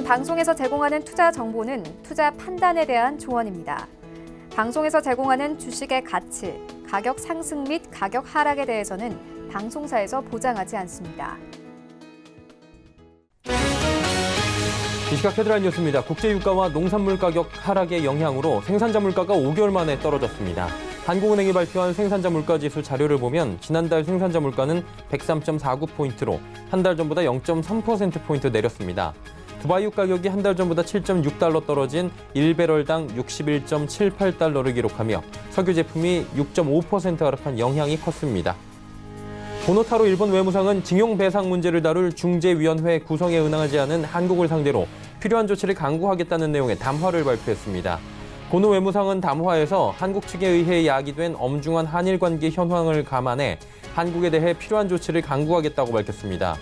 이번 방송에서 제공하는 투자 정보는 투자 판단에 대한 조언입니다. 방송에서 제공하는 주식의 가치, 가격 상승 및 가격 하락에 대해서는 방송사에서 보장하지 않습니다. 이 시각 헤드라인 뉴스입니다. 국제유가와 농산물 가격 하락의 영향으로 생산자 물가가 5개월 만에 떨어졌습니다. 한국은행이 발표한 생산자 물가지수 자료를 보면 지난달 생산자 물가는 103.49포인트로 한 달 전보다 0.3%포인트 내렸습니다. 두바이유 가격이 한 달 전보다 7.6달러 떨어진 1배럴당 61.78달러를 기록하며 석유 제품이 6.5% 하락한 영향이 컸습니다. 고노타로 일본 외무상은 징용 배상 문제를 다룰 중재위원회 구성에 응하지 않은 한국을 상대로 필요한 조치를 강구하겠다는 내용의 담화를 발표했습니다. 고노 외무상은 담화에서 한국 측에 의해 야기된 엄중한 한일 관계 현황을 감안해 한국에 대해 필요한 조치를 강구하겠다고 밝혔습니다.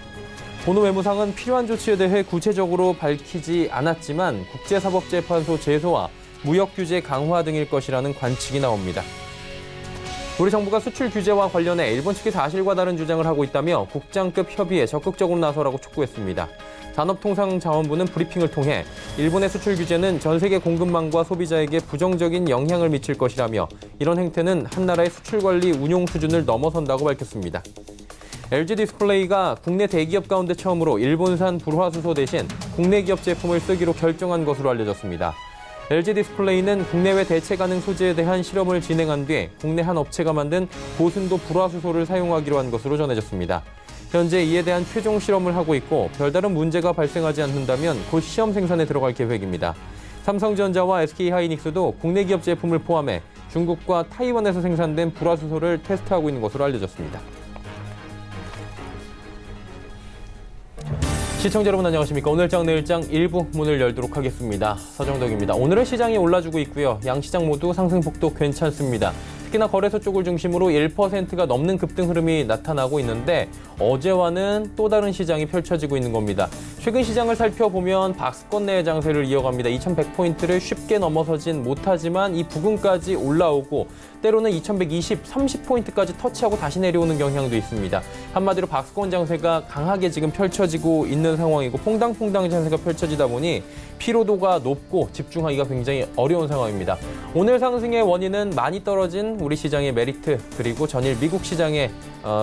고노 외무상은 필요한 조치에 대해 구체적으로 밝히지 않았지만 국제사법재판소 제소와 무역 규제 강화 등일 것이라는 관측이 나옵니다. 우리 정부가 수출 규제와 관련해 일본 측이 사실과 다른 주장을 하고 있다며 국장급 협의에 적극적으로 나서라고 촉구했습니다. 산업통상자원부는 브리핑을 통해 일본의 수출 규제는 전 세계 공급망과 소비자에게 부정적인 영향을 미칠 것이라며 이런 행태는 한 나라의 수출 관리 운용 수준을 넘어선다고 밝혔습니다. LG 디스플레이가 국내 대기업 가운데 처음으로 일본산 불화수소 대신 국내 기업 제품을 쓰기로 결정한 것으로 알려졌습니다. LG 디스플레이는 국내외 대체 가능 소재에 대한 실험을 진행한 뒤 국내 한 업체가 만든 고순도 불화수소를 사용하기로 한 것으로 전해졌습니다. 현재 이에 대한 최종 실험을 하고 있고 별다른 문제가 발생하지 않는다면 곧 시험 생산에 들어갈 계획입니다. 삼성전자와 SK하이닉스도 국내 기업 제품을 포함해 중국과 타이완에서 생산된 불화수소를 테스트하고 있는 것으로 알려졌습니다. 시청자 여러분 안녕하십니까. 오늘장 내일장 일부 문을 열도록 하겠습니다. 서정덕입니다. 오늘은 시장이 올라주고 있고요. 양시장 모두 상승폭도 괜찮습니다. 특히나 거래소 쪽을 중심으로 1%가 넘는 급등 흐름이 나타나고 있는데 어제와는 또 다른 시장이 펼쳐지고 있는 겁니다. 최근 시장을 살펴보면 박스권 내의 장세를 이어갑니다. 2100포인트를 쉽게 넘어서진 못하지만 이 부근까지 올라오고 때로는 2120, 30포인트까지 터치하고 다시 내려오는 경향도 있습니다. 한마디로 박스권 장세가 강하게 지금 펼쳐지고 있는 상황이고 퐁당퐁당 장세가 펼쳐지다 보니 피로도가 높고 집중하기가 굉장히 어려운 상황입니다. 오늘 상승의 원인은 많이 떨어진 우리 시장의 메리트 그리고 전일 미국 시장의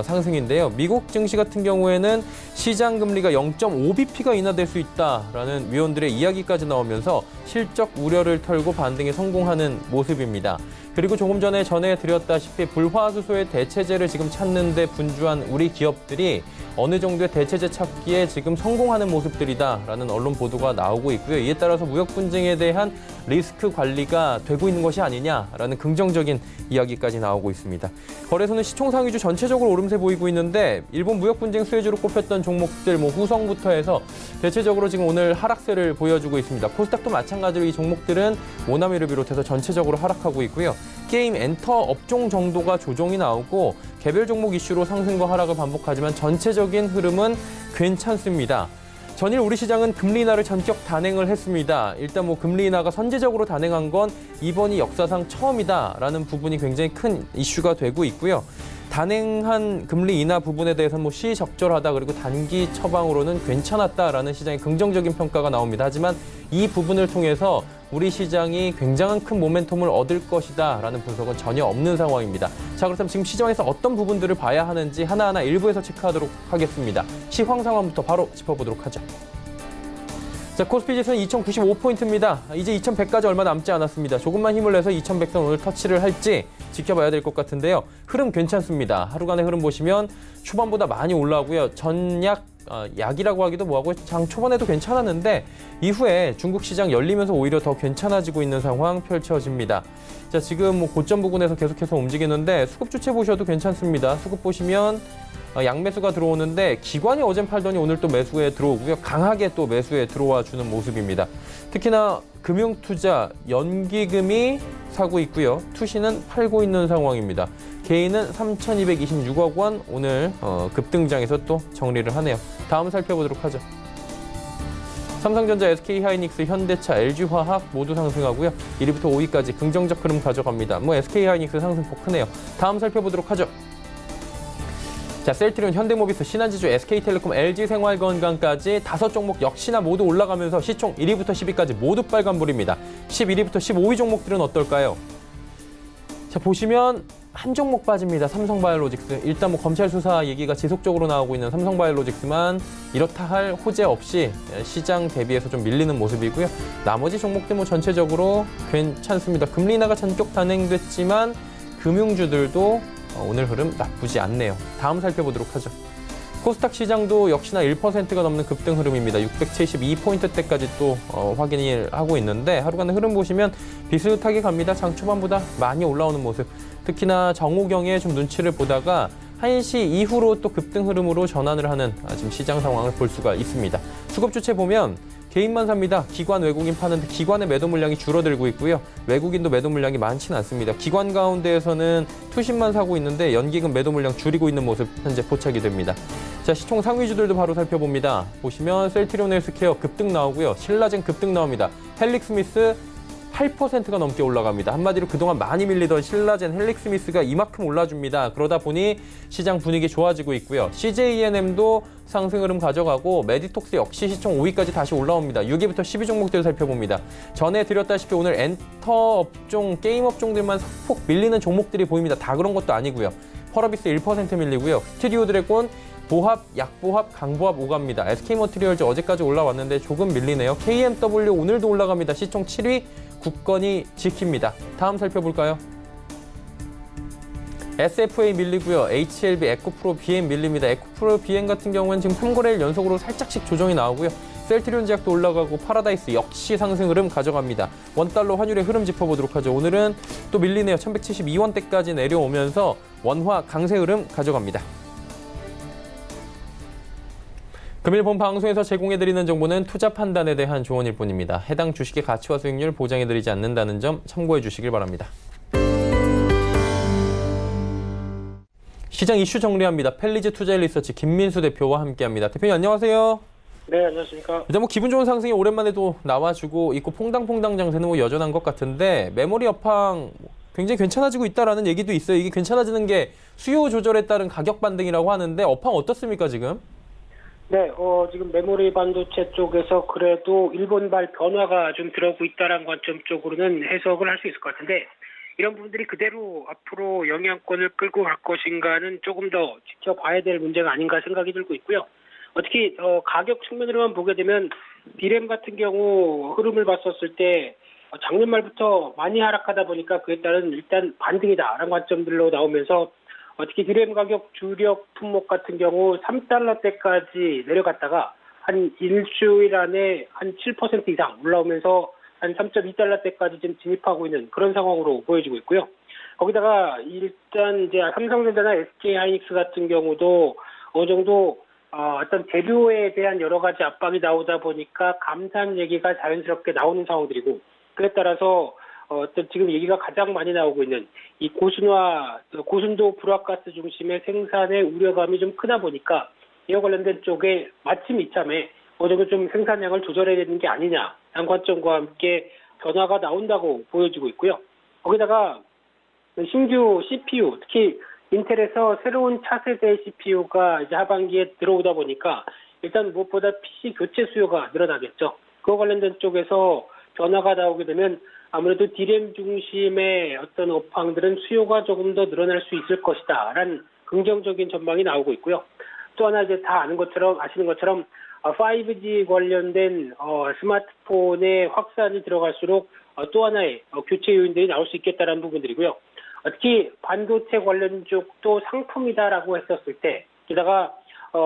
상승인데요. 미국 증시 같은 경우에는 시장 금리가 0.5bp가 인하될 수 있다라는 위원들의 이야기까지 나오면서 실적 우려를 털고 반등에 성공하는 모습입니다. 그리고 조금 전에 전해드렸다시피 불화수소의 대체제를 지금 찾는 데 분주한 우리 기업들이 어느 정도의 대체제 찾기에 지금 성공하는 모습들이다라는 언론 보도가 나오고 있고요. 이에 따라서 무역 분쟁에 대한 리스크 관리가 되고 있는 것이 아니냐라는 긍정적인 이야기까지 나오고 있습니다. 거래소는 시총상위주 전체적으로 오름세 보이고 있는데 일본 무역 분쟁 수혜주로 꼽혔던 종목들 후성부터 해서 대체적으로 지금 오늘 하락세를 보여주고 있습니다. 코스닥도 마찬가지로 이 종목들은 모나미를 비롯해서 전체적으로 하락하고 있고요. 게임 엔터 업종 정도가 조정이 나오고 개별 종목 이슈로 상승과 하락을 반복하지만 전체적인 흐름은 괜찮습니다. 전일 우리 시장은 금리 인하를 전격 단행을 했습니다. 일단 금리 인하가 선제적으로 단행한 건 이번이 역사상 처음이다라는 부분이 굉장히 큰 이슈가 되고 있고요. 단행한 금리 인하 부분에 대해서는 시적절하다 그리고 단기 처방으로는 괜찮았다라는 시장의 긍정적인 평가가 나옵니다. 하지만 이 부분을 통해서 우리 시장이 굉장한 큰 모멘텀을 얻을 것이다라는 분석은 전혀 없는 상황입니다. 자, 그렇다면 지금 시장에서 어떤 부분들을 봐야 하는지 하나하나 일부에서 체크하도록 하겠습니다. 시황 상황부터 바로 짚어보도록 하죠. 자, 코스피 지수는 2095포인트입니다. 이제 2100까지 얼마 남지 않았습니다. 조금만 힘을 내서 2100선 오늘 터치를 할지 지켜봐야 될 것 같은데요. 흐름 괜찮습니다. 하루간의 흐름 보시면 초반보다 많이 올라오고요. 전약 약이라고 하기도 뭐하고 장 초반에도 괜찮았는데 이후에 중국 시장 열리면서 오히려 더 괜찮아지고 있는 상황 펼쳐집니다. 자, 지금 고점 부근에서 계속해서 움직이는데 수급 주체 보셔도 괜찮습니다. 수급 보시면 양매수가 들어오는데 기관이 어젠 팔더니 오늘 또 매수에 들어오고요. 강하게 또 매수에 들어와 주는 모습입니다. 특히나 금융투자, 연기금이 사고 있고요. 투시는 팔고 있는 상황입니다. 개인은 3,226억 원 오늘 급등장에서 또 정리를 하네요. 다음 살펴보도록 하죠. 삼성전자, SK하이닉스, 현대차, LG화학 모두 상승하고요. 1위부터 5위까지 긍정적 흐름 가져갑니다. SK하이닉스 상승폭 크네요. 다음 살펴보도록 하죠. 자, 셀트리온, 현대모비스, 신한지주, SK텔레콤, LG생활건강까지 5종목 역시나 모두 올라가면서 시총 1위부터 10위까지 모두 빨간불입니다. 11위부터 15위 종목들은 어떨까요? 자, 보시면 한 종목 빠집니다. 삼성바이오로직스. 일단 뭐 검찰 수사 얘기가 지속적으로 나오고 있는 삼성바이오로직스만 이렇다 할 호재 없이 시장 대비해서 좀 밀리는 모습이고요. 나머지 종목들 뭐 전체적으로 괜찮습니다. 금리 인하가 전격 단행됐지만 금융주들도 오늘 흐름 나쁘지 않네요. 다음 살펴보도록 하죠. 코스닥 시장도 역시나 1%가 넘는 급등 흐름입니다. 672포인트대까지 또 확인을 하고 있는데 하루간의 흐름 보시면 비슷하게 갑니다. 장 초반보다 많이 올라오는 모습. 특히나 정오경에 좀 눈치를 보다가 1시 이후로 또 급등 흐름으로 전환을 하는 지금 시장 상황을 볼 수가 있습니다. 수급 주체 보면 개인만 삽니다. 기관, 외국인 파는데 기관의 매도 물량이 줄어들고 있고요. 외국인도 매도 물량이 많지는 않습니다. 기관 가운데에서는 투신만 사고 있는데 연기금 매도 물량 줄이고 있는 모습 현재 포착이 됩니다. 자, 시총 상위주들도 바로 살펴봅니다. 보시면 셀트리온 헬스케어 급등 나오고요. 신라젠 급등 나옵니다. 헬릭스미스 8%가 넘게 올라갑니다. 한마디로 그동안 많이 밀리던 신라젠, 헬릭스미스가 이만큼 올라줍니다. 그러다 보니 시장 분위기 좋아지고 있고요. CJENM도 상승 흐름 가져가고 메디톡스 역시 시총 5위까지 다시 올라옵니다. 6위부터 10위 종목들 살펴봅니다. 전에 드렸다시피 오늘 엔터 업종, 게임 업종들만 폭 밀리는 종목들이 보입니다. 다 그런 것도 아니고요. 펄어비스 1% 밀리고요. 스튜디오 드래곤 보합, 약보합, 강보합 오갑니다. SK머티리얼즈 어제까지 올라왔는데 조금 밀리네요. KMW 오늘도 올라갑니다. 시총 7위, 굳건히 지킵니다. 다음 살펴볼까요? SFA 밀리고요. HLB, 에코프로, BM 밀립니다. 에코프로, BM 같은 경우는 지금 3거래일 연속으로 살짝씩 조정이 나오고요. 셀트리온 제약도 올라가고 파라다이스 역시 상승 흐름 가져갑니다. 원달러 환율의 흐름 짚어보도록 하죠. 오늘은 또 밀리네요. 1172원대까지 내려오면서 원화 강세 흐름 가져갑니다. 금일 본 방송에서 제공해드리는 정보는 투자 판단에 대한 조언일 뿐입니다. 해당 주식의 가치와 수익률 보장해드리지 않는다는 점 참고해 주시길 바랍니다. 시장 이슈 정리합니다. 펠리즈 투자일리서치 김민수 대표와 함께합니다. 대표님 안녕하세요. 네, 안녕하십니까. 일단 뭐 기분 좋은 상승이 오랜만에 또 나와주고 있고 퐁당퐁당 장세는 뭐 여전한 것 같은데 메모리 업황 굉장히 괜찮아지고 있다라는 얘기도 있어요. 이게 괜찮아지는 게 수요 조절에 따른 가격 반등이라고 하는데 업황 어떻습니까 지금? 네, 지금 메모리 반도체 쪽에서 그래도 일본발 변화가 좀 들어오고 있다는 관점 쪽으로는 해석을 할 수 있을 것 같은데 이런 부분들이 그대로 앞으로 영향권을 끌고 갈 것인가는 조금 더 지켜봐야 될 문제가 아닌가 생각이 들고 있고요. 특히 가격 측면으로만 보게 되면 디램 같은 경우 흐름을 봤었을 때 작년 말부터 많이 하락하다 보니까 그에 따른 일단 반등이다라는 관점들로 나오면서 특히 디램 가격 주력 품목 같은 경우 3달러대까지 내려갔다가 한 일주일 안에 한 7% 이상 올라오면서 한 3.2달러대까지 지금 진입하고 있는 그런 상황으로 보여지고 있고요. 거기다가 일단 이제 삼성전자나 SK하이닉스 같은 경우도 어느 정도 어떤 재료에 대한 여러 가지 압박이 나오다 보니까 감산 얘기가 자연스럽게 나오는 상황들이고 그에 따라서 어떤 지금 얘기가 가장 많이 나오고 있는 이 고순도 불화가스 중심의 생산의 우려감이 좀 크다 보니까 이와 관련된 쪽에 마침 이참에 어느 정도 좀 생산량을 조절해야 되는 게 아니냐라는 관점과 함께 변화가 나온다고 보여지고 있고요. 거기다가 신규 CPU, 특히 인텔에서 새로운 차세대 CPU가 이제 하반기에 들어오다 보니까 일단 무엇보다 PC 교체 수요가 늘어나겠죠. 그와 관련된 쪽에서 변화가 나오게 되면 아무래도 디램 중심의 어떤 업황들은 수요가 조금 더 늘어날 수 있을 것이다라는 긍정적인 전망이 나오고 있고요. 또 하나 이제 다 아시는 것처럼 5G 관련된 스마트폰의 확산이 들어갈수록 또 하나의 교체 요인들이 나올 수 있겠다라는 부분들이고요. 특히 반도체 관련 쪽도 상품이다라고 했었을 때 게다가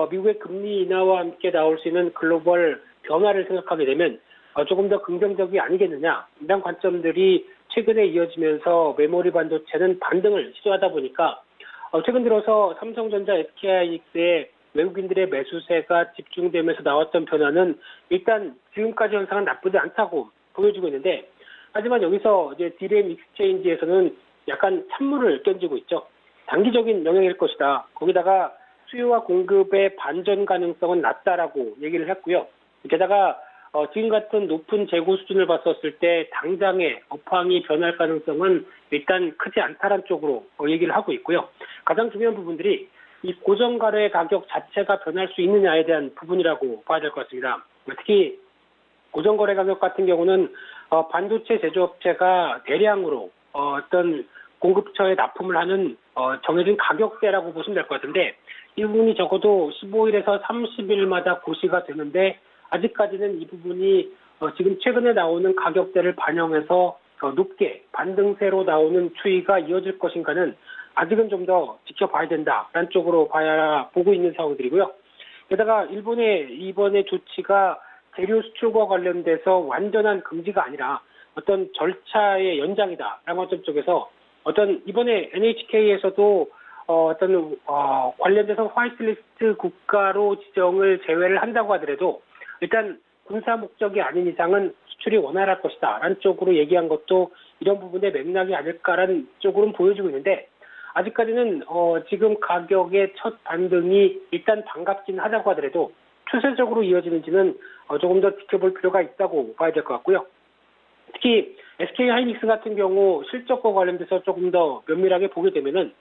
미국의 금리 인하와 함께 나올 수 있는 글로벌 변화를 생각하게 되면 조금 더 긍정적이 아니겠느냐 이런 관점들이 최근에 이어지면서 메모리 반도체는 반등을 시도하다 보니까 최근 들어서 삼성전자, SK하이닉스의 외국인들의 매수세가 집중되면서 나왔던 변화는 일단 지금까지 현상은 나쁘지 않다고 보여지고 있는데 하지만 여기서 이제 디램 익스체인지에서는 약간 찬물을 던지고 있죠. 단기적인 영향일 것이다. 거기다가 수요와 공급의 반전 가능성은 낮다라고 얘기를 했고요. 게다가 지금 같은 높은 재고 수준을 봤었을 때 당장의 업황이 변할 가능성은 일단 크지 않다는 쪽으로 얘기를 하고 있고요. 가장 중요한 부분들이 이 고정가루의 가격 자체가 변할 수 있느냐에 대한 부분이라고 봐야 될 것 같습니다. 특히 고정거래 가격 같은 경우는 반도체 제조업체가 대량으로 어떤 공급처에 납품을 하는 정해진 가격대라고 보시면 될 것 같은데, 이 부분이 적어도 15일에서 30일마다 고시가 되는데 아직까지는 이 부분이 지금 최근에 나오는 가격대를 반영해서 높게 반등세로 나오는 추이가 이어질 것인가는 아직은 좀 더 지켜봐야 된다라는 쪽으로 보고 있는 상황들이고요. 게다가 일본의 이번에 조치가 재료 수출과 관련돼서 완전한 금지가 아니라 어떤 절차의 연장이다라는 관점 쪽에서 이번에 NHK에서도 관련돼서 화이트리스트 국가로 지정을 제외를 한다고 하더라도 일단 군사 목적이 아닌 이상은 수출이 원활할 것이다라는 쪽으로 얘기한 것도 이런 부분의 맥락이 아닐까라는 쪽으로는 보여지고 있는데, 아직까지는 지금 가격의 첫 반등이 일단 반갑긴 하다고 하더라도 추세적으로 이어지는지는 조금 더 지켜볼 필요가 있다고 봐야 될 것 같고요. 특히 SK하이닉스 같은 경우 실적과 관련돼서 조금 더 면밀하게 보게 되면은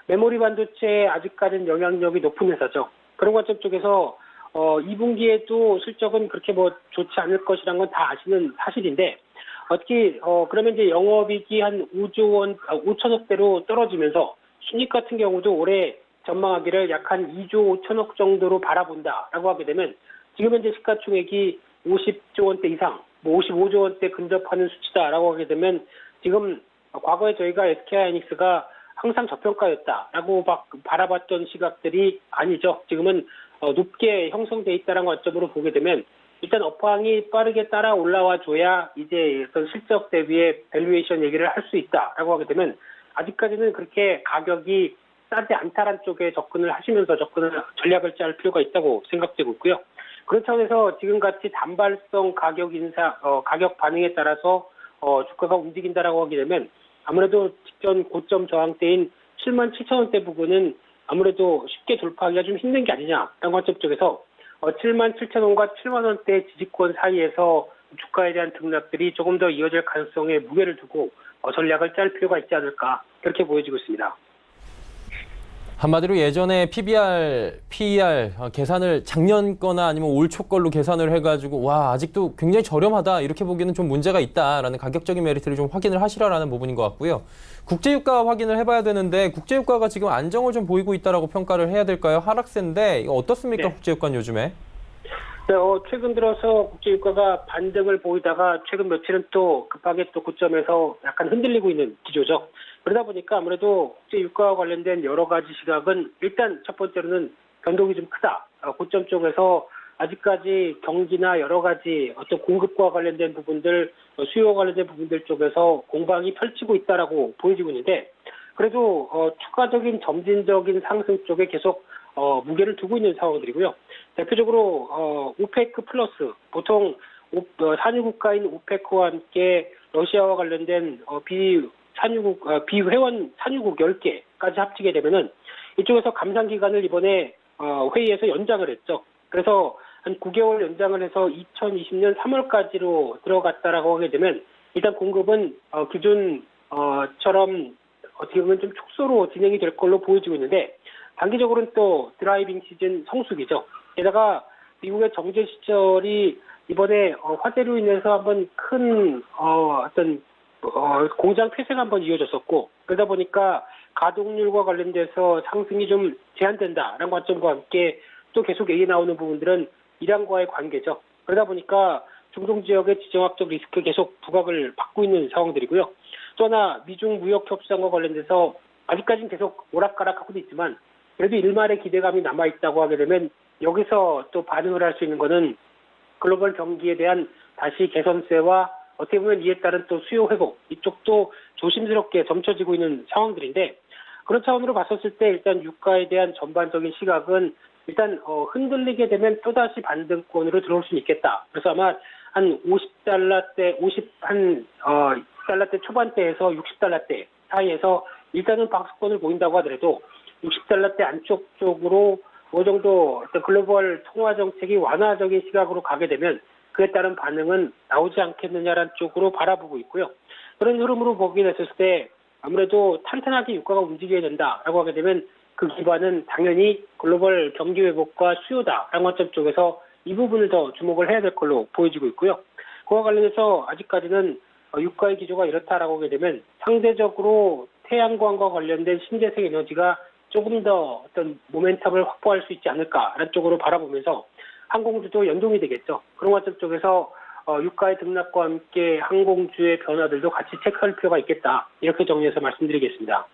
메모리 반도체에 아직까지는 영향력이 높은 회사죠. 그런 관점 쪽에서 2분기에도 실적은 그렇게 좋지 않을 것이란 건 다 아시는 사실인데, 특히 그러면 이제 영업이익이 한 5조 원, 5천억대로 떨어지면서 순이익 같은 경우도 올해 전망하기를 약 한 2조 5천억 정도로 바라본다라고 하게 되면 지금 현재 시가총액이 50조 원대 이상, 55조 원대 근접하는 수치다라고 하게 되면 지금 과거에 저희가 SK하이닉스가 항상 저평가였다라고 바라봤던 시각들이 아니죠. 지금은 높게 형성돼 있다는 관점으로 보게 되면 일단 업황이 빠르게 따라 올라와 줘야 이제 어떤 실적 대비의 밸류에이션 얘기를 할 수 있다라고 하게 되면 아직까지는 그렇게 가격이 싸지 않다란 쪽에 접근을 하시면서 전략을 짤 필요가 있다고 생각되고 있고요. 그런 차원에서 지금같이 단발성 가격 가격 반응에 따라서 주가가 움직인다라고 하게 되면 아무래도 직전 고점 저항대인 77,000원대 부분은 아무래도 쉽게 돌파하기가 좀 힘든 게 아니냐라는 관점 쪽에서 77,000원과 70,000원대 지지권 사이에서 주가에 대한 등락들이 조금 더 이어질 가능성에 무게를 두고 전략을 짤 필요가 있지 않을까, 그렇게 보여지고 있습니다. 한마디로 예전에 PBR, PER 계산을 작년 거나 아니면 올 초 걸로 계산을 해가지고 와 아직도 굉장히 저렴하다 이렇게 보기에는 좀 문제가 있다라는 가격적인 메리트를 좀 확인을 하시라라는 부분인 것 같고요. 국제유가 확인을 해봐야 되는데 국제유가가 지금 안정을 좀 보이고 있다라고 평가를 해야 될까요? 하락세인데 이거 어떻습니까? 네. 국제유가는 요즘에? 네, 최근 들어서 국제유가가 반등을 보이다가 최근 며칠은 또 급하게 또 고점에서 약간 흔들리고 있는 기조죠. 그러다 보니까 아무래도 국제유가와 관련된 여러 가지 시각은 일단 첫 번째로는 변동이 좀 크다. 고점 쪽에서 아직까지 경기나 여러 가지 어떤 공급과 관련된 부분들, 수요와 관련된 부분들 쪽에서 공방이 펼치고 있다라고 보여지고 있는데, 그래도 추가적인 점진적인 상승 쪽에 계속 무게를 두고 있는 상황들이고요. 대표적으로 오페크 플러스, 보통 산유 국가인 오페크와 함께 러시아와 관련된 비회원 산유국 10개까지 합치게 되면은 이쪽에서 감산 기간을 이번에 회의에서 연장을 했죠. 그래서 한 9개월 연장을 해서 2020년 3월까지로 들어갔다라고 하게 되면 일단 공급은 기존처럼 어떻게 보면 좀 축소로 진행이 될 걸로 보여지고 있는데, 단기적으로는 또 드라이빙 시즌 성수기죠. 게다가 미국의 정제 시설이 이번에 화재로 인해서 한번 큰 공장 폐쇄가 한번 이어졌었고, 그러다 보니까 가동률과 관련돼서 상승이 좀 제한된다라는 관점과 함께 또 계속 얘기 나오는 부분들은 이란과의 관계죠. 그러다 보니까 중동 지역의 지정학적 리스크 계속 부각을 받고 있는 상황들이고요. 또 하나 미중 무역 협상과 관련돼서 아직까지는 계속 오락가락하고도 있지만 그래도 일말의 기대감이 남아있다고 하게 되면 여기서 또 반응을 할 수 있는 거는 글로벌 경기에 대한 다시 개선세와 어떻게 보면 이에 따른 또 수요 회복, 이쪽도 조심스럽게 점쳐지고 있는 상황들인데, 그런 차원으로 봤었을 때 일단 유가에 대한 전반적인 시각은 일단 흔들리게 되면 또다시 반등권으로 들어올 수는 있겠다. 그래서 아마 한 50달러대, 60달러대 초반대에서 60달러대 사이에서 일단은 박스권을 보인다고 하더라도 60달러대 안쪽 쪽으로 어느 정도 어떤 글로벌 통화 정책이 완화적인 시각으로 가게 되면 그에 따른 반응은 나오지 않겠느냐라는 쪽으로 바라보고 있고요. 그런 흐름으로 보게 됐을 때 아무래도 탄탄하게 유가가 움직여야 된다라고 하게 되면 그 기반은 당연히 글로벌 경기 회복과 수요다라는 관점 쪽에서 이 부분을 더 주목을 해야 될 걸로 보여지고 있고요. 그와 관련해서 아직까지는 유가의 기조가 이렇다라고 하게 되면 상대적으로 태양광과 관련된 신재생 에너지가 조금 더 어떤 모멘텀을 확보할 수 있지 않을까라는 쪽으로 바라보면서 항공주도 연동이 되겠죠. 그런 관점 쪽에서 유가의 등락과 함께 항공주의 변화들도 같이 체크할 필요가 있겠다. 이렇게 정리해서 말씀드리겠습니다.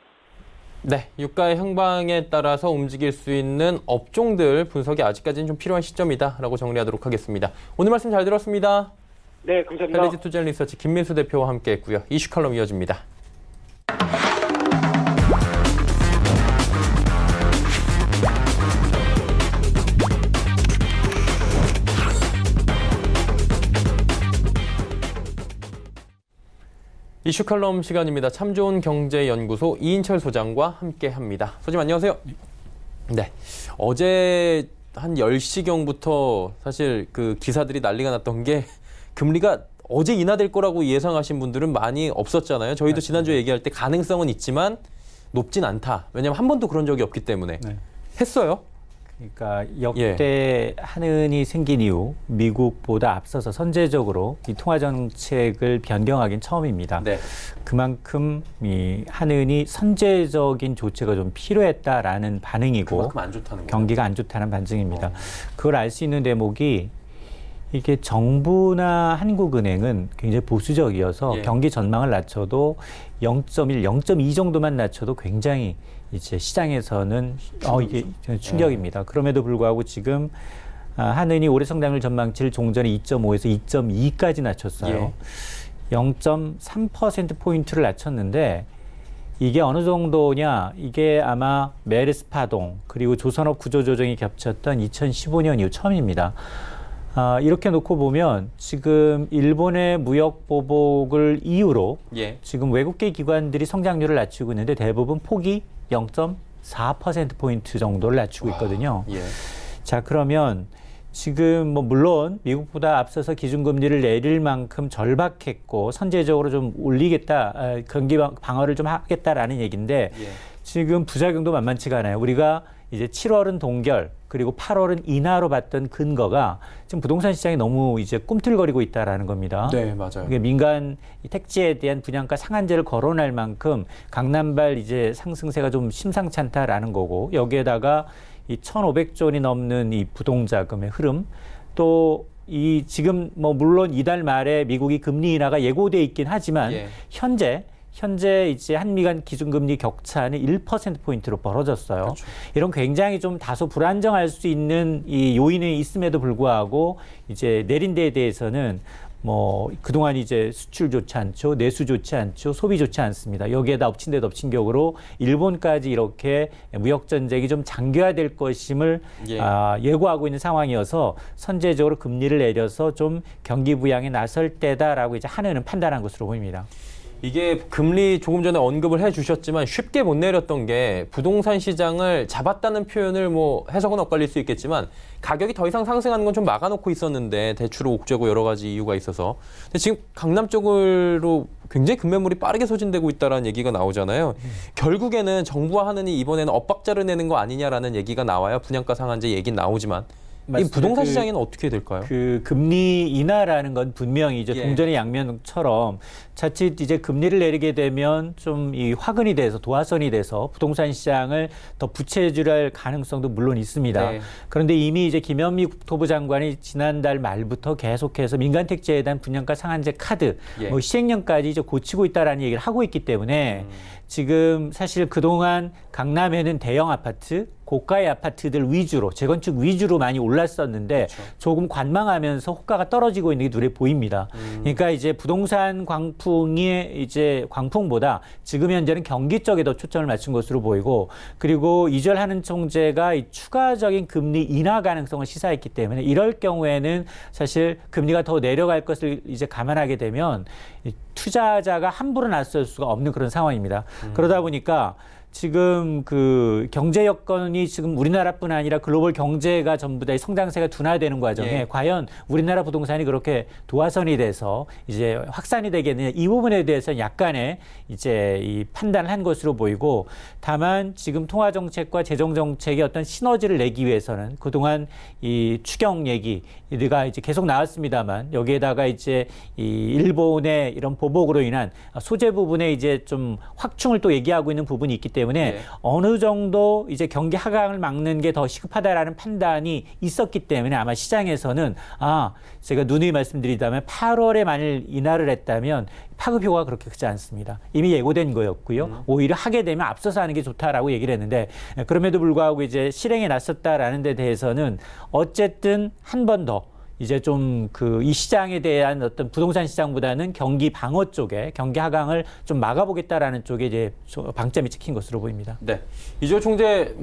네, 유가의 향방에 따라서 움직일 수 있는 업종들 분석이 아직까지는 좀 필요한 시점이다라고 정리하도록 하겠습니다. 오늘 말씀 잘 들었습니다. 네, 감사합니다. 헬리지 투자리서치 김민수 대표와 함께했고요. 이슈 칼럼 이어집니다. 이슈 칼럼 시간입니다. 참 좋은 경제연구소 이인철 소장과 함께합니다. 소장님 안녕하세요. 네, 어제 한 10시경부터 사실 그 기사들이 난리가 났던 게 금리가 어제 인하될 거라고 예상하신 분들은 많이 없었잖아요. 저희도 지난주에 얘기할 때 가능성은 있지만 높진 않다. 왜냐하면 한 번도 그런 적이 없기 때문에. 네. 했어요. 그러니까 역대 한은이 생긴 이후 미국보다 앞서서 선제적으로 이 통화 정책을 변경하긴 처음입니다. 네. 그만큼 이 한은이 선제적인 조치가 좀 필요했다라는 반응이고 그만큼 안 좋다는 거예요. 경기가 안 좋다는 반증입니다. 그걸 알 수 있는 대목이 이게 정부나 한국은행은 굉장히 보수적이어서 예. 경기 전망을 낮춰도 0.1, 0.2 정도만 낮춰도 굉장히 이제 시장에서는 이게 충격입니다. 그럼에도 불구하고 지금 한은이 올해 성장률 전망치를 종전에 2.5에서 2.2까지 낮췄어요. 예. 0.3%포인트를 낮췄는데 이게 어느 정도냐, 이게 아마 메르스 파동 그리고 조선업 구조조정이 겹쳤던 2015년 이후 처음입니다. 이렇게 놓고 보면 지금 일본의 무역 보복을 이유로 예. 지금 외국계 기관들이 성장률을 낮추고 있는데 대부분 폭이 0.4%포인트 정도를 낮추고 있거든요. 예. 자, 그러면 지금 뭐 물론 미국보다 앞서서 기준금리를 내릴 만큼 절박했고 선제적으로 좀 올리겠다, 경기 방어를 좀 하겠다라는 얘기인데 예. 지금 부작용도 만만치가 않아요. 우리가 이제 7월은 동결 그리고 8월은 인하로 봤던 근거가 지금 부동산 시장이 너무 이제 꿈틀거리고 있다라는 겁니다. 네, 맞아요. 이게 민간 택지에 대한 분양가 상한제를 거론할 만큼 강남발 이제 상승세가 좀 심상치 않다라는 거고 여기에다가 이 1,500조 원이 넘는 이 부동자금의 흐름 또 이 지금 뭐 물론 이달 말에 미국이 금리 인하가 예고돼 있긴 하지만 예. 현재 이제 한미 간 기준금리 격차는 1%포인트로 벌어졌어요. 그렇죠. 이런 굉장히 좀 다소 불안정할 수 있는 이 요인이 있음에도 불구하고 이제 내린 데에 대해서는 뭐 그동안 이제 수출 좋지 않죠. 내수 좋지 않죠. 소비 좋지 않습니다. 여기에다 엎친 데 덮친 격으로 일본까지 이렇게 무역 전쟁이 좀 장기화될 것임을 예. 예고하고 있는 상황이어서 선제적으로 금리를 내려서 좀 경기 부양에 나설 때다라고 이제 한은은 판단한 것으로 보입니다. 이게 금리 조금 전에 언급을 해주셨지만 쉽게 못 내렸던 게 부동산 시장을 잡았다는 표현을 뭐 해석은 엇갈릴 수 있겠지만 가격이 더 이상 상승하는 건 좀 막아놓고 있었는데 대출 옥죄고 여러 가지 이유가 있어서 근데 지금 강남 쪽으로 굉장히 급매물이 빠르게 소진되고 있다는 얘기가 나오잖아요. 결국에는 정부와 한은이 이번에는 엇박자를 내는 거 아니냐라는 얘기가 나와요. 분양가 상한제 얘기는 나오지만 이 부동산 시장에는 어떻게 될까요? 그 금리 인하라는 건 분명히 이제 예. 동전의 양면처럼 자칫 이제 금리를 내리게 되면 좀 이 화근이 돼서 도화선이 돼서 부동산 시장을 더 부채질할 가능성도 물론 있습니다. 네. 그런데 이미 이제 김현미 국토부 장관이 지난달 말부터 계속해서 민간 택지에 대한 분양가 상한제 카드 예. 뭐 시행령까지 이제 고치고 있다라는 얘기를 하고 있기 때문에 지금 사실 그동안 강남에는 대형 아파트, 고가의 아파트들 위주로 재건축 위주로 많이 올랐었는데 그렇죠. 조금 관망하면서 호가가 떨어지고 있는 게 눈에 보입니다. 그러니까 이제 부동산 광풍이 이제 광풍보다 지금 현재는 경기 쪽에 더 초점을 맞춘 것으로 보이고 그리고 이절 한은 총재가 이 추가적인 금리 인하 가능성을 시사했기 때문에 이럴 경우에는 사실 금리가 더 내려갈 것을 이제 감안하게 되면 이 투자자가 함부로 나설 수가 없는 그런 상황입니다. 그러다 보니까 지금 그 경제 여건이 지금 우리나라뿐 아니라 글로벌 경제가 전부 다 성장세가 둔화되는 과정에 예. 과연 우리나라 부동산이 그렇게 도화선이 돼서 이제 확산이 되겠느냐 이 부분에 대해서 약간의 이제 이 판단을 한 것으로 보이고 다만 지금 통화 정책과 재정 정책의 어떤 시너지를 내기 위해서는 그동안 이 추경 얘기가 이제 계속 나왔습니다만 여기에다가 이제 이 일본의 이런 보복으로 인한 소재 부분에 이제 좀 확충을 또 얘기하고 있는 부분이 있기 때문에 네. 어느 정도 이제 경기 하강을 막는 게 더 시급하다라는 판단이 있었기 때문에 아마 시장에서는 제가 누누이 말씀드리자면 8월에 만일 인하를 했다면 파급 효과가 그렇게 크지 않습니다. 이미 예고된 거였고요. 오히려 하게 되면 앞서서 하는 게 좋다라고 얘기를 했는데 그럼에도 불구하고 이제 실행에 나섰다라는 데 대해서는 어쨌든 한 번 더 이제 좀 이 시장에 대한 어떤 부동산 시장보다는 경기 방어 쪽에 경기 하강을 좀 막아보겠다라는 쪽에 이제 방점이 찍힌 것으로 보입니다. 네. 이주호 총재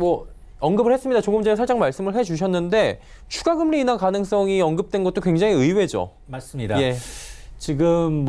언급을 했습니다. 조금 전에 살짝 말씀을 해주셨는데 추가 금리 인하 가능성이 언급된 것도 굉장히 의외죠. 맞습니다. 예. 지금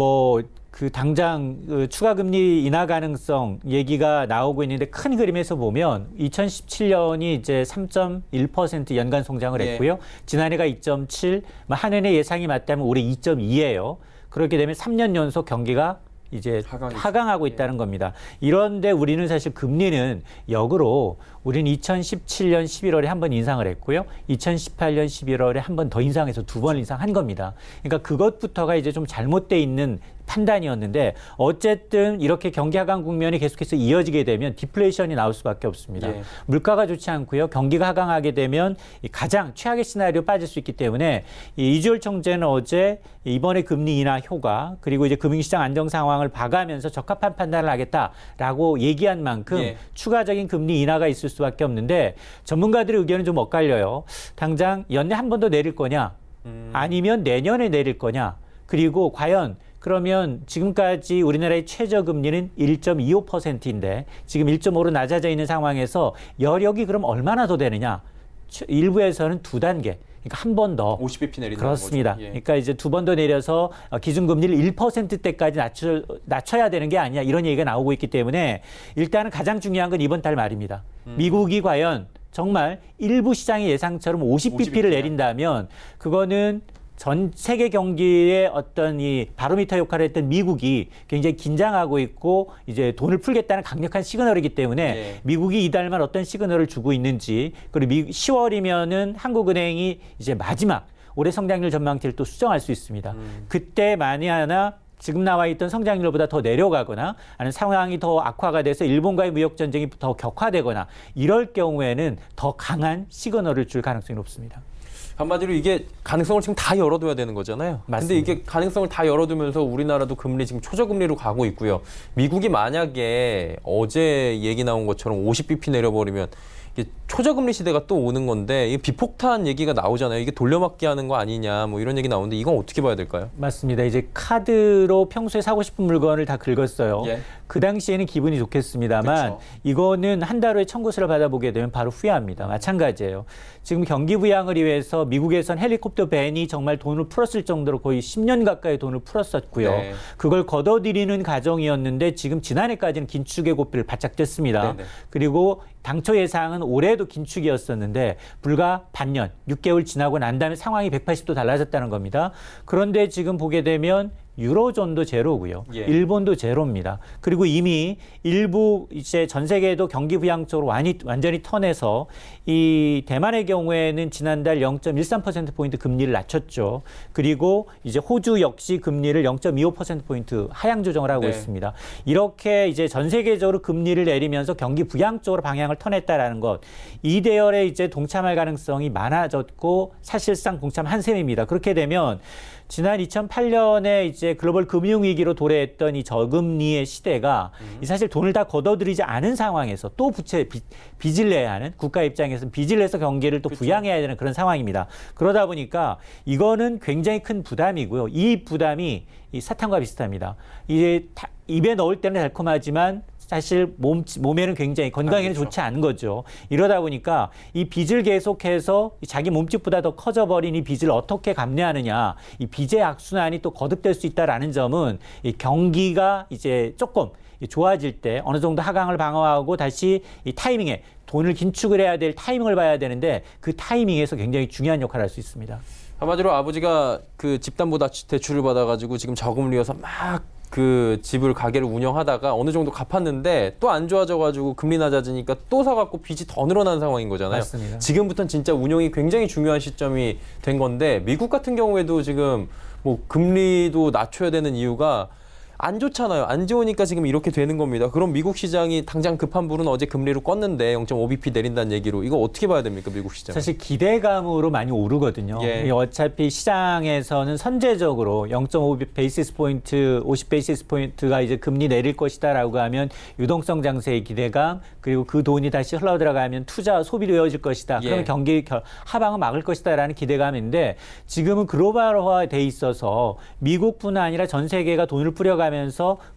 당장 추가 금리 인하 가능성 얘기가 나오고 있는데 큰 그림에서 보면 2017년이 이제 3.1% 연간 성장을 예. 했고요. 지난해가 2.7, 한해의 예상이 맞다면 올해 2.2예요. 그렇게 되면 3년 연속 경기가 이제 하강하고 있다는 겁니다. 이런데 우리는 사실 금리는 역으로 우리는 2017년 11월에 한 번 인상을 했고요. 2018년 11월에 한 번 더 인상해서 2번 인상한 겁니다. 그러니까 그것부터가 이제 좀 잘못돼 있는 판단이었는데 어쨌든 이렇게 경기 하강 국면이 계속해서 이어지게 되면 디플레이션이 나올 수밖에 없습니다. 예. 물가가 좋지 않고요. 경기가 하강하게 되면 가장 최악의 시나리오 빠질 수 있기 때문에 이주열 총재는 어제 이번에 금리 인하 효과 그리고 이제 금융시장 안정 상황을 봐가면서 적합한 판단을 하겠다라고 얘기한 만큼 예. 추가적인 금리 인하가 있을 수밖에 없는데 전문가들의 의견은 좀 엇갈려요. 당장 연내 한 번 더 내릴 거냐 아니면 내년에 내릴 거냐 그리고 과연 그러면 지금까지 우리나라의 최저금리는 1.25%인데 지금 1.5로 낮아져 있는 상황에서 여력이 그럼 얼마나 더 되느냐. 일부에서는 2단계. 그러니까 한 번 더. 50bp 내린다는 그렇습니다. 거죠. 예. 그러니까 이제 2번 더 내려서 기준금리를 1%대까지 낮춰야 되는 게 아니냐 이런 얘기가 나오고 있기 때문에 일단은 가장 중요한 건 이번 달 말입니다. 미국이 과연 정말 일부 시장의 예상처럼 50bp를 내린다면 그거는 전 세계 경기의 어떤 이 바로미터 역할을 했던 미국이 굉장히 긴장하고 있고 이제 돈을 풀겠다는 강력한 시그널이기 때문에 예. 미국이 이달만 어떤 시그널을 주고 있는지 그리고 10월이면은 한국은행이 이제 마지막 올해 성장률 전망치를 또 수정할 수 있습니다. 그때 만에 하나 지금 나와 있던 성장률보다 더 내려가거나 아니면 상황이 더 악화가 돼서 일본과의 무역 전쟁이 더 격화되거나 이럴 경우에는 더 강한 시그널을 줄 가능성이 높습니다. 한마디로 이게 가능성을 지금 다 열어둬야 되는 거잖아요. 맞습니다. 근데 이게 가능성을 다 열어두면서 우리나라도 금리 지금 초저금리로 가고 있고요. 미국이 만약에 어제 얘기 나온 것처럼 50bp 내려버리면 이게 초저금리 시대가 또 오는 건데 이게 비폭탄 얘기가 나오잖아요. 이게 돌려막기 하는 거 아니냐 뭐 이런 얘기 나오는데 이건 어떻게 봐야 될까요? 맞습니다. 이제 카드로 평소에 사고 싶은 물건을 다 긁었어요. 예. 그 당시에는 기분이 좋겠습니다만 그쵸. 이거는 한 달 후에 청구서를 받아보게 되면 바로 후회합니다. 마찬가지예요. 지금 경기 부양을 위해서 미국에선 헬리콥터 밴이 정말 돈을 풀었을 정도로 거의 10년 가까이 돈을 풀었었고요. 네. 그걸 걷어들이는 과정이었는데 지금 지난해까지는 긴축의 고삐를 바짝 뗐습니다. 네네. 그리고 당초 예상은 올해도 긴축이었었는데 불과 반년, 6개월 지나고 난 다음에 상황이 180도 달라졌다는 겁니다. 그런데 지금 보게 되면 유로존도 제로고요. 예. 일본도 제로입니다. 그리고 이미 일부 이제 전 세계도 경기 부양 쪽으로 완전히 턴해서 이 대만의 경우에는 지난달 0.13%포인트 금리를 낮췄죠. 그리고 이제 호주 역시 금리를 0.25%포인트 하향 조정을 하고 네. 있습니다. 이렇게 이제 전 세계적으로 금리를 내리면서 경기 부양 쪽으로 방향을 턴했다라는 것. 이 대열에 이제 동참할 가능성이 많아졌고 사실상 동참한 셈입니다. 그렇게 되면 지난 2008년에 이제 글로벌 금융위기로 도래했던 이 저금리의 시대가 사실 돈을 다 걷어들이지 않은 상황에서 또 빚을 내야 하는 국가 입장에서는 빚을 내서 경기를 또 부양해야 되는 그런 상황입니다. 그러다 보니까 이거는 굉장히 큰 부담이고요. 이 부담이 이 사탕과 비슷합니다. 이제 입에 넣을 때는 달콤하지만 사실 몸에는 굉장히 건강에는 그렇죠. 좋지 않은 거죠. 이러다 보니까 이 빚을 계속해서 자기 몸집보다 더 커져버린 이 빚을 어떻게 감내하느냐, 이 빚의 악순환이 또 거듭될 수 있다라는 점은 이 경기가 이제 조금 좋아질 때 어느 정도 하강을 방어하고 다시 이 타이밍에 돈을 긴축을 해야 될 타이밍을 봐야 되는데 그 타이밍에서 굉장히 중요한 역할을 할 수 있습니다. 한마디로 아버지가 그 집담보대출을 받아가지고 지금 저금을 이어서 막 그 집을 가게를 운영하다가 어느 정도 갚았는데 또 안 좋아져가지고 금리 낮아지니까 또 사갖고 빚이 더 늘어난 상황인 거잖아요. 맞습니다. 지금부터는 진짜 운용이 굉장히 중요한 시점이 된 건데 미국 같은 경우에도 지금 뭐 금리도 낮춰야 되는 이유가 안 좋잖아요. 안 좋으니까 지금 이렇게 되는 겁니다. 그럼 미국 시장이 당장 급한 불은 어제 금리로 껐는데 0.5bp 내린다는 얘기로 이거 어떻게 봐야 됩니까, 미국 시장? 사실 기대감으로 많이 오르거든요. 예. 어차피 시장에서는 선제적으로 0.5 베이시스 포인트, 50 베이시스 포인트가 이제 금리 내릴 것이다라고 하면 유동성 장세의 기대감, 그리고 그 돈이 다시 흘러 들어가면 투자와 소비로 이어질 것이다. 예. 그러면 경기 하방을 막을 것이다라는 기대감인데 지금은 글로벌화돼 있어서 미국뿐 아니라 전 세계가 돈을 뿌려가면서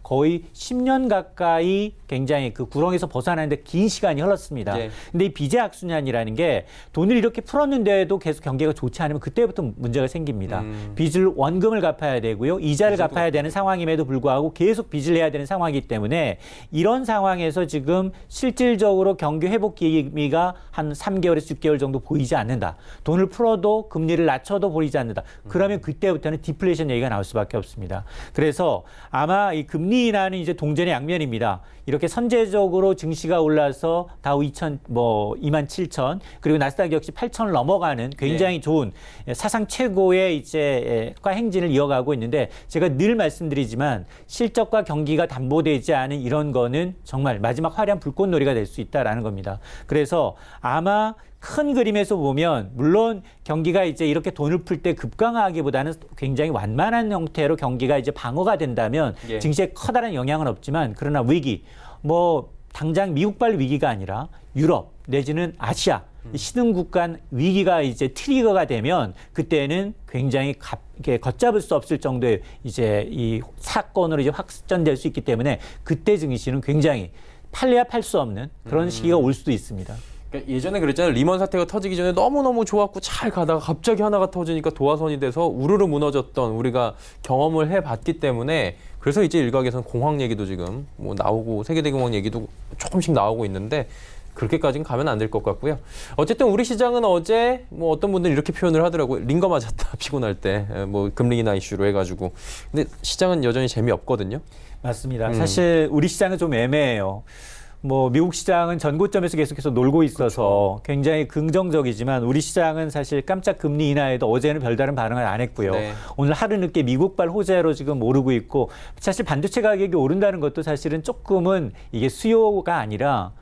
거의 10년 가까이 굉장히 그 구렁에서 벗어나는데 긴 시간이 흘렀습니다. 예. 근데 이 빚의 악순환이라는 게 돈을 이렇게 풀었는데도 계속 경기가 좋지 않으면 그때부터 문제가 생깁니다. 빚을 원금을 갚아야 되고요. 이자를 갚아야 되는 상황임에도 불구하고 계속 빚을 내야 되는 상황이기 때문에 이런 상황에서 지금 실질적으로 경기 회복 기미가 한 3개월에서 6개월 정도 보이지 않는다. 돈을 풀어도 금리를 낮춰도 보이지 않는다. 그러면 그때부터는 디플레이션 얘기가 나올 수밖에 없습니다. 그래서 아마 이 금리 인하는 이제 동전의 양면입니다. 이렇게 선제적으로 증시가 올라서 다우 27,000 그리고 나스닥 역시 8,000을 넘어가는 굉장히 좋은 사상 최고의 이제 가 행진을 이어가고 있는데 제가 늘 말씀드리지만 실적과 경기가 담보되지 않은 이런 거는 정말 마지막 화려한 불꽃놀이가 될 수 있다라는 겁니다. 그래서 아마 큰 그림에서 보면 물론 경기가 이제 이렇게 돈을 풀 때 급강하기보다는 굉장히 완만한 형태로 경기가 이제 방어가 된다면 예. 증시에 커다란 영향은 없지만 그러나 위기 뭐 당장 미국발 위기가 아니라 유럽 내지는 아시아 이 신흥국 간 위기가 이제 트리거가 되면 그때는 굉장히 이렇게 걷잡을 수 없을 정도의 이제 이 사건으로 이제 확전될 수 있기 때문에 그때 증시는 굉장히 팔래야 팔 수 없는 그런 시기가 올 수도 있습니다. 그러니까 예전에 그랬잖아요. 리먼 사태가 터지기 전에 너무너무 좋았고 잘 가다가 갑자기 하나가 터지니까 도화선이 돼서 우르르 무너졌던 우리가 경험을 해봤기 때문에 그래서 이제 일각에서는 공황 얘기도 지금 뭐 나오고 세계대공황 얘기도 조금씩 나오고 있는데 그렇게까지는 가면 안 될 것 같고요. 어쨌든 우리 시장은 어제 뭐 어떤 분들이 이렇게 표현을 하더라고요. 링거 맞았다 피곤할 때 뭐 금리 인하 이슈로 해가지고. 근데 시장은 여전히 재미없거든요. 맞습니다. 사실 우리 시장은 좀 애매해요. 뭐 미국 시장은 전고점에서 계속해서 놀고 있어서 굉장히 긍정적이지만 우리 시장은 사실 깜짝 금리 인하에도 어제는 별다른 반응을 안 했고요. 네. 오늘 하루 늦게 미국발 호재로 지금 오르고 있고 사실 반도체 가격이 오른다는 것도 사실은 조금은 이게 수요가 아니라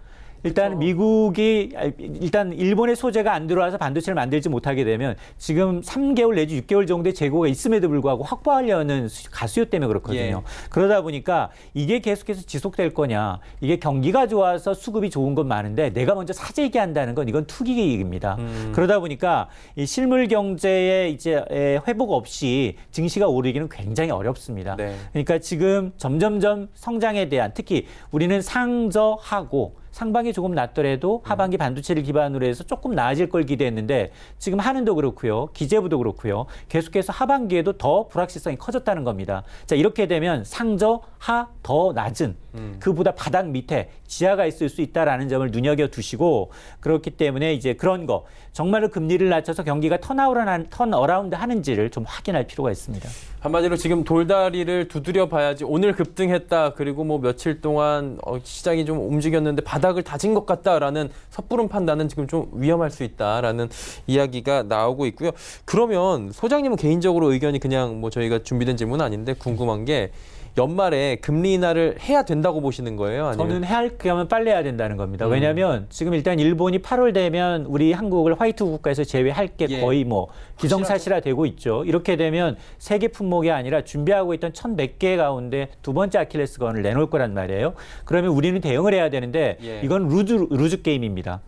일단 미국이 일단 일본의 소재가 안 들어와서 반도체를 만들지 못하게 되면 지금 3개월 내지 6개월 정도의 재고가 있음에도 불구하고 확보하려는 가수요 때문에 그렇거든요. 예. 그러다 보니까 이게 계속해서 지속될 거냐. 이게 경기가 좋아서 수급이 좋은 건 많은데 내가 먼저 사재기 한다는 건 이건 투기익입니다. 그러다 보니까 이 실물 경제의 이제 회복 없이 증시가 오르기는 굉장히 어렵습니다. 네. 그러니까 지금 점점점 성장에 대한 특히 우리는 상저하고 상반기 조금 낮더라도 하반기 반도체를 기반으로 해서 조금 나아질 걸 기대했는데 지금 한은도 그렇고요. 기재부도 그렇고요. 계속해서 하반기에도 더 불확실성이 커졌다는 겁니다. 자, 이렇게 되면 상저, 하, 더 낮은 그보다 바닥 밑에 지하가 있을 수 있다라는 점을 눈여겨두시고 그렇기 때문에 이제 그런 거 정말로 금리를 낮춰서 경기가 턴어라운드 하는지를 좀 확인할 필요가 있습니다. 한마디로 지금 돌다리를 두드려 봐야지 오늘 급등했다. 그리고 뭐 며칠 동안 시장이 좀 움직였는데 바닥을 다진 것 같다라는 섣부른 판단은 지금 좀 위험할 수 있다라는 이야기가 나오고 있고요. 그러면 소장님은 개인적으로 의견이 그냥 뭐 저희가 준비된 질문은 아닌데 궁금한 게 연말에 금리 인하를 해야 된다고 보시는 거예요? 아니면? 저는 해야 하면 빨리 해야 된다는 겁니다. 왜냐하면 지금 일단 일본이 8월 되면 우리 한국을 화이트 국가에서 제외할 게 거의 뭐 기정사실화되고 있죠. 이렇게 되면 세계 품목이 아니라 준비하고 있던 1,100개 가운데 두 번째 아킬레스건을 내놓을 거란 말이에요. 그러면 우리는 대응을 해야 되는데 이건 루즈 게임입니다.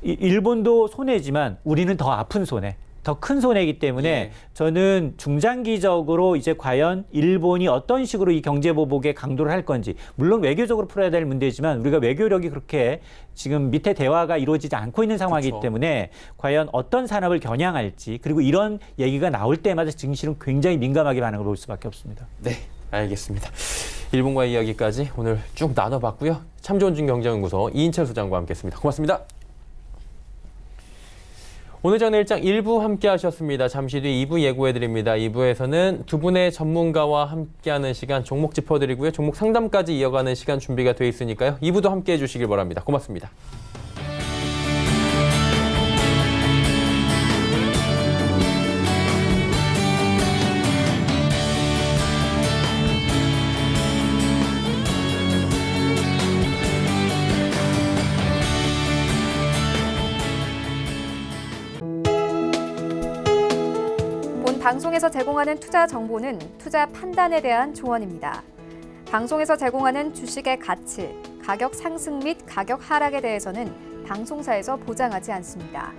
일본도 손해지만 우리는 더 아픈 손해. 더 큰 손해이기 때문에 저는 중장기적으로 이제 과연 일본이 어떤 식으로 이 경제 보복에 강도를 할 건지 물론 외교적으로 풀어야 될 문제지만 우리가 외교력이 그렇게 지금 밑에 대화가 이루어지지 않고 있는 상황이기 그렇죠. 때문에 과연 어떤 산업을 겨냥할지 그리고 이런 얘기가 나올 때마다 증시는 굉장히 민감하게 반응을 볼 수밖에 없습니다. 네, 알겠습니다. 일본과의 이야기까지 오늘 쭉 나눠봤고요. 참 좋은 경제연구소 이인철 소장과 함께했습니다. 고맙습니다. 오늘 정일장 1부 함께 하셨습니다. 잠시 뒤 2부 예고해드립니다. 2부에서는 두 분의 전문가와 함께하는 시간 종목 짚어드리고요. 종목 상담까지 이어가는 시간 준비가 돼 있으니까요. 2부도 함께해 주시길 바랍니다. 고맙습니다. 방송에서 제공하는 투자 정보는 투자 판단에 대한 조언입니다. 방송에서 제공하는 주식의 가치, 가격 상승 및 가격 하락에 대해서는 방송사에서 보장하지 않습니다.